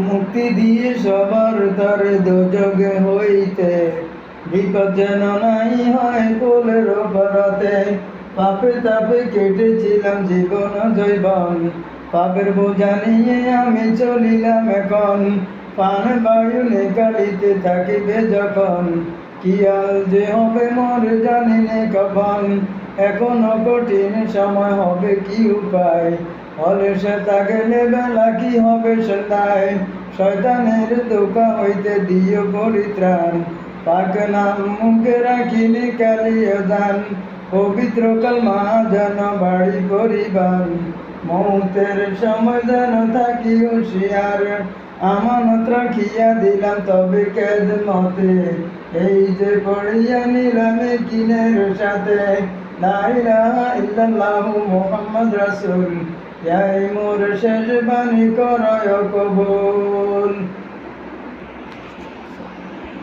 মুক্তি দিয়ে সবার তরে দোজগে হইতে, বিপদ যেন নাই হয় কোলের ওপরতে। পাপে তাপে কেটেছিলাম জীবন জৈবন, পাপের বোঝা নিয়ে আমি চলিলাম এখন। পান বায়ু নিকালিতে থাকিবে যখন, কি আল যে হবে মোর জানি নে কখন। এখনো কঠিন সময় হবে কি উপায়, হলে সে তা গেলে বেলা কি হবে সন্ধ্যায়। শয়তানের ধোঁকা হইতে দিও পরিত্রাণ, পাক নাম মুখে রাখিলে কালিও দান। পবিত্র কালমা যেন বাড়ি পরিবার, মৌতের সময় যেন থাকি হুঁশিয়ার। আমানত রাখিয়া দিলাম তবে খেদমতে, এই যে পড়িয়া নিলাম কিনের সাথে। লা ইলাহা ইল্লাল্লাহু মুহাম্মদ রাসূল, এই মোর শেষ বাণী করয় কবুল।